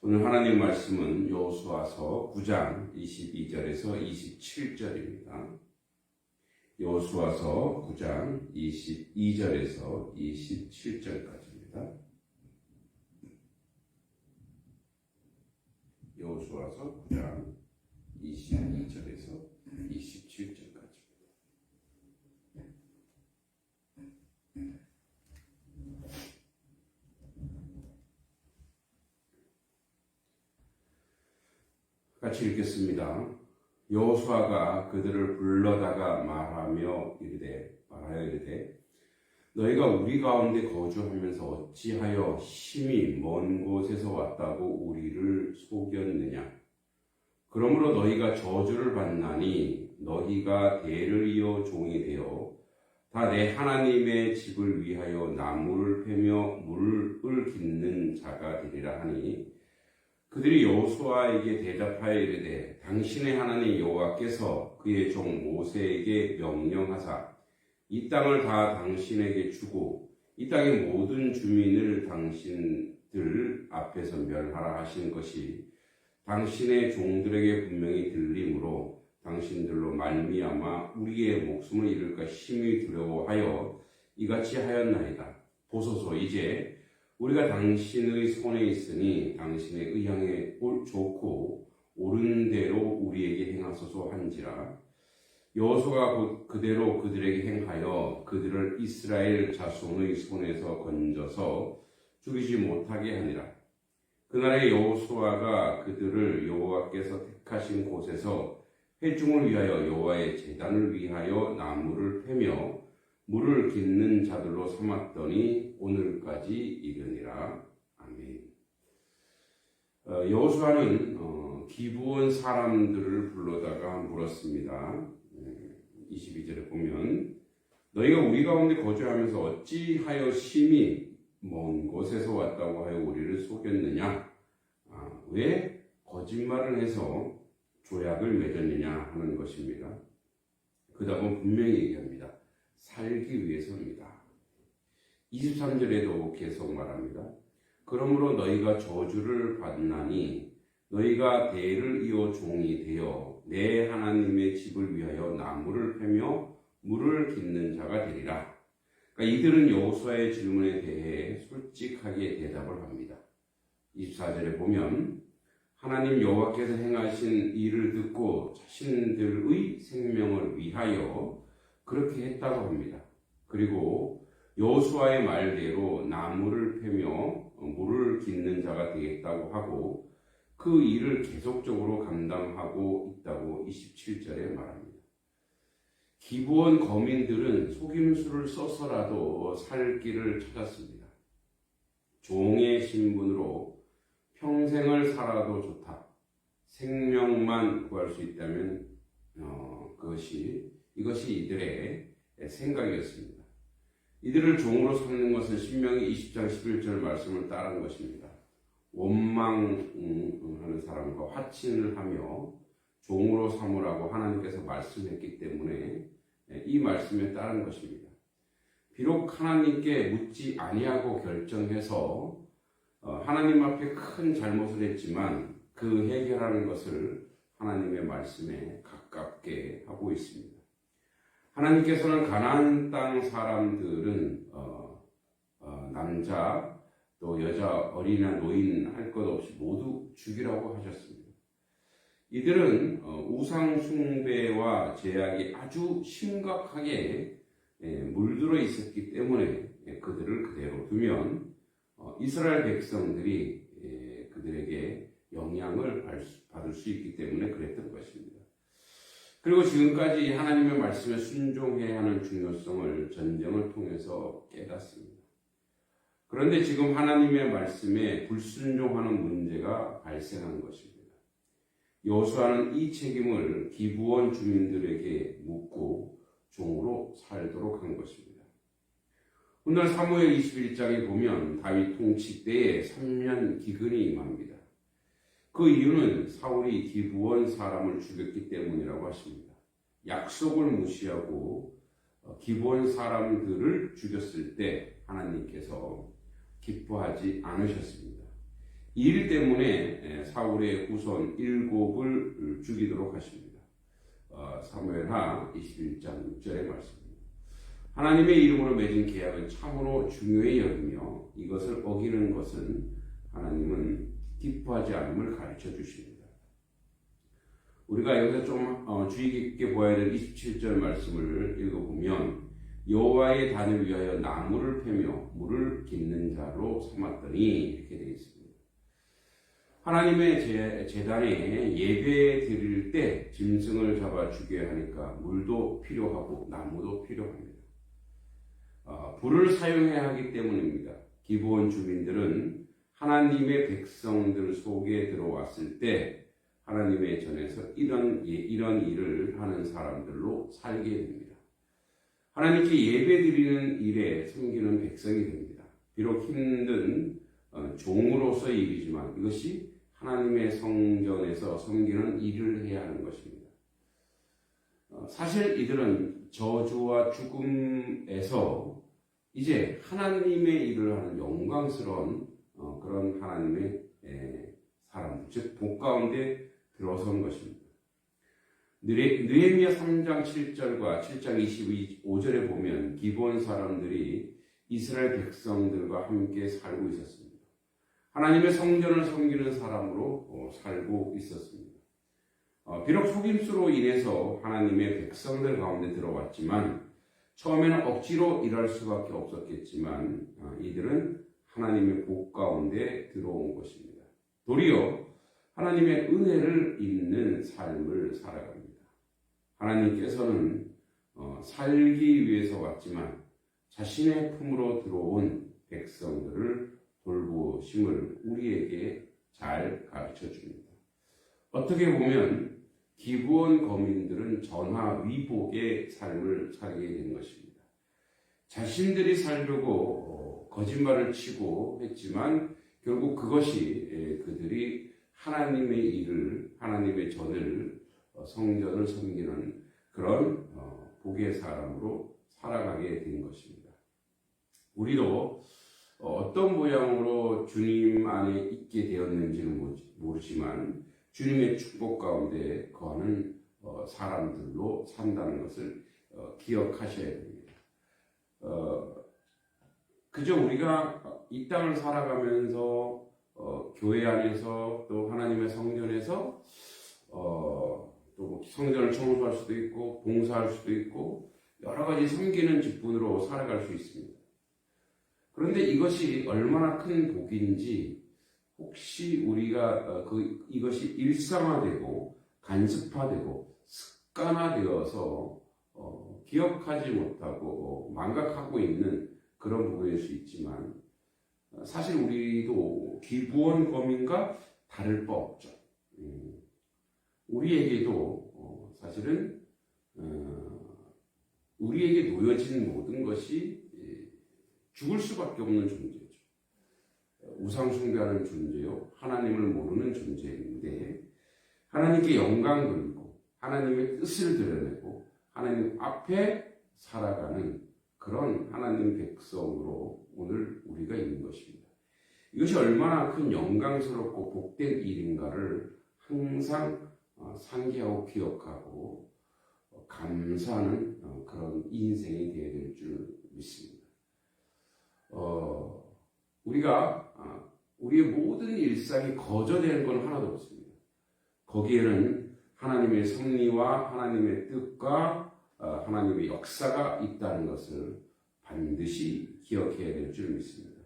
오늘 하나님 말씀은 여호수아서 9장 22절에서 27절입니다. 여호수아서 9장 22절에서 27절까지입니다. 여호수아서 9장 22절에서 27절까지입니다. 같이 읽겠습니다. 여호수아가 그들을 불러다가 말하여 이르되 너희가 우리 가운데 거주하면서 어찌하여 심히 먼 곳에서 왔다고 우리를 속였느냐? 그러므로 너희가 저주를 받나니 너희가 대를 이어 종이 되어 다 내 하나님의 집을 위하여 나무를 패며 물을 깃는 자가 되리라 하니 그들이 여호수아에게 대답하여 이르되 당신의 하나님 여호와께서 그의 종 모세에게 명령하사 이 땅을 다 당신에게 주고 이 땅의 모든 주민을 당신들 앞에서 멸하라 하신 것이 당신의 종들에게 분명히 들림으로 당신들로 말미암아 우리의 목숨을 잃을까 심히 두려워하여 이같이 하였나이다. 보소서 이제 우리가 당신의 손에 있으니 당신의 의향에 좋고 옳은 대로 우리에게 행하소서 한지라. 여호수아가 그대로 그들에게 행하여 그들을 이스라엘 자손의 손에서 건져서 죽이지 못하게 하니라. 그날에 여호수아가 그들을 여호와께서 택하신 곳에서 회중을 위하여 여호와의 제단을 위하여 나무를 패며 물을 깃는 자들로 삼았더니 오늘까지 이르니라. 아멘. 여호수아는 기브온 사람들을 불러다가 물었습니다. 22절에 보면 너희가 우리 가운데 거주하면서 어찌하여 심히 먼 곳에서 왔다고 하여 우리를 속였느냐? 왜 거짓말을 해서 조약을 맺었느냐 하는 것입니다. 그 다음은 분명히 얘기합니다. 살기 위해서입니다. 23절에도 계속 말합니다. 그러므로 너희가 저주를 받나니 너희가 대를 이어 종이 되어 내 하나님의 집을 위하여 나무를 패며 물을 깃는 자가 되리라. 그러니까 이들은 여호수아의 질문에 대해 솔직하게 대답을 합니다. 24절에 보면 하나님 여호와께서 행하신 일을 듣고 자신들의 생명을 위하여 그렇게 했다고 합니다. 그리고 여호수아의 말대로 나무를 패며 물을 깃는 자가 되겠다고 하고 그 일을 계속적으로 감당하고 있다고 27절에 말합니다. 기브온 거민들은 속임수를 써서라도 살 길을 찾았습니다. 종의 신분으로 평생을 살아도 좋다. 생명만 구할 수 있다면 이것이 이들의 생각이었습니다. 이들을 종으로 삼는 것은 신명기 20장 11절 말씀을 따른 것입니다. 원망하는 사람과 화친을 하며 종으로 삼으라고 하나님께서 말씀했기 때문에 이 말씀에 따른 것입니다. 비록 하나님께 묻지 아니하고 결정해서 하나님 앞에 큰 잘못을 했지만 그 해결하는 것을 하나님의 말씀에 가깝게 하고 있습니다. 하나님께서는 가나안 땅 사람들은 남자 또 여자 어린이나 노인 할 것 없이 모두 죽이라고 하셨습니다. 이들은 우상 숭배와 제약이 아주 심각하게 물들어 있었기 때문에 그들을 그대로 두면 이스라엘 백성들이 그들에게 영향을 받을 수 있기 때문에 그랬던 것입니다. 그리고 지금까지 하나님의 말씀에 순종해야 하는 중요성을 전쟁을 통해서 깨닫습니다. 그런데 지금 하나님의 말씀에 불순종하는 문제가 발생한 것입니다. 여호수아는 이 책임을 기브온 주민들에게 묻고 종으로 살도록 한 것입니다. 오늘 사무엘 21장에 보면 다윗 통치 때에 3년 기근이 임합니다. 그 이유는 사울이 기브온 사람을 죽였기 때문이라고 하십니다. 약속을 무시하고 기브온 사람들을 죽였을 때 하나님께서 기뻐하지 않으셨습니다. 이 일 때문에 사울의 후손 7을 죽이도록 하십니다. 사무엘하 21장 6절의 말씀입니다. 하나님의 이름으로 맺은 계약은 참으로 중요히 여기며 이것을 어기는 것은 하나님은 기뻐하지 않음을 가르쳐 주십니다. 우리가 여기서 좀 주의 깊게 보아야 될 27절 말씀을 읽어보면 여호와의 단을 위하여 나무를 패며 물을 깃는 자로 삼았더니 이렇게 되어 있습니다. 하나님의 제단에 예배 드릴 때 짐승을 잡아 죽여야 하니까 물도 필요하고 나무도 필요합니다. 불을 사용해야 하기 때문입니다. 기브온 주민들은 하나님의 백성들 속에 들어왔을 때 하나님의 전에서 이런 일을 하는 사람들로 살게 됩니다. 하나님께 예배드리는 일에 섬기는 백성이 됩니다. 비록 힘든 종으로서의 일이지만 이것이 하나님의 성전에서 섬기는 일을 해야 하는 것입니다. 사실 이들은 저주와 죽음에서 이제 하나님의 일을 하는 영광스러운 그런 하나님의 사람들, 즉 복 가운데 들어선 것입니다. 느헤미야 3장 7절과 7장 25절에 보면 기브온 사람들이 이스라엘 백성들과 함께 살고 있었습니다. 하나님의 성전을 섬기는 사람으로 살고 있었습니다. 비록 속임수로 인해서 하나님의 백성들 가운데 들어왔지만 처음에는 억지로 일할 수밖에 없었겠지만 이들은 하나님의 복 가운데 들어온 것입니다. 도리어 하나님의 은혜를 입는 삶을 살아갑니다. 하나님께서는 살기 위해서 왔지만 자신의 품으로 들어온 백성들을 돌보심을 우리에게 잘 가르쳐 줍니다. 어떻게 보면 기브온 거민들은 전화위복의 삶을 살게 된 것입니다. 자신들이 살려고 거짓말을 치고 했지만 결국 그것이 그들이 하나님의 일을, 하나님의 전을, 성전을 섬기는 그런 복의 사람으로 살아가게 된 것입니다. 우리도 어떤 모양으로 주님 안에 있게 되었는지는 모르지만 주님의 축복 가운데 거하는 사람들로 산다는 것을 기억하셔야 됩니다. 그저 우리가 이 땅을 살아가면서 교회 안에서 또 하나님의 성전에서 또 성전을 청소할 수도 있고 봉사할 수도 있고 여러 가지 섬기는 직분으로 살아갈 수 있습니다. 그런데 이것이 얼마나 큰 복인지 혹시 우리가 이것이 일상화되고 간습화되고 습관화되어서 기억하지 못하고 망각하고 있는 그런 부분일 수 있지만 사실 우리도 기브온 거민과 다를 바 없죠. 우리에게도 사실은 우리에게 놓여진 모든 것이 죽을 수밖에 없는 존재죠. 우상 숭배하는 존재요, 하나님을 모르는 존재인데 하나님께 영광 돌리고 하나님의 뜻을 드러내고 하나님 앞에 살아가는 그런 하나님 백성으로 오늘 우리가 있는 것입니다. 이것이 얼마나 큰 영광스럽고 복된 일인가를 항상 상기하고 기억하고 감사하는 그런 인생이 되어야 될 줄 믿습니다. 우리의 모든 일상이 거저되는 건 하나도 없습니다. 거기에는 하나님의 섭리와 하나님의 뜻과 하나님의 역사가 있다는 것을 반드시 기억해야 될 줄 믿습니다.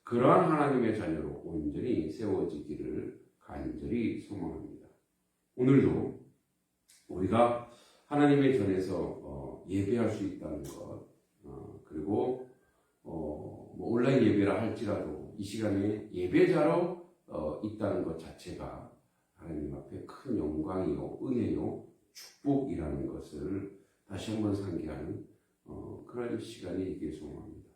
그러한 하나님의 자녀로 온전히 세워지기를 간절히 소망합니다. 오늘도 우리가 하나님의 전에서 예배할 수 있다는 것, 그리고 온라인 예배라 할지라도 이 시간에 예배자로 있다는 것 자체가 하나님 앞에 큰 영광이요, 은혜요, 축복이라는 것을 다시 한번 상기하는 그런 시간이 있길 소망합니다.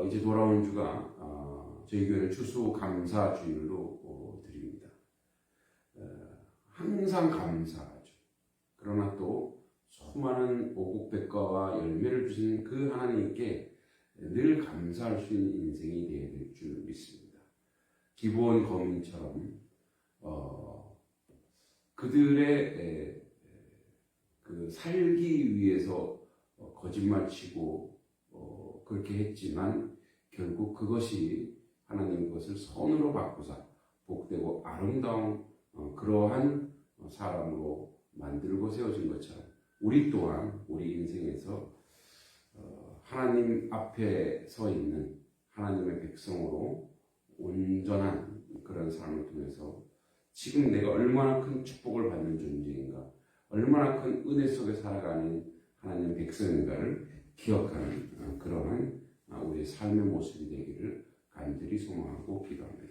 이제 돌아온 주가 저희 교회는 추수감사주일로 드립니다. 항상 감사하죠. 그러나 또 수많은 오곡백과와 열매를 주신 그 하나님께 늘 감사할 수 있는 인생이 되어야 될 줄 믿습니다. 기브온 거민처럼 그들의 그 살기 위해서 거짓말치고 그렇게 했지만 결국 그것이 하나님 것을 선으로 바꾸사 복되고 아름다운 그러한 사람으로 만들고 세워진 것처럼 우리 또한 우리 인생에서 하나님 앞에 서 있는 하나님의 백성으로 온전한 그런 삶을 통해서 지금 내가 얼마나 큰 축복을 받는 존재인가, 얼마나 큰 은혜 속에 살아가는 하나님 백성인가를 기억하는 그러한 우리의 삶의 모습이 되기를 간절히 소망하고 기도합니다.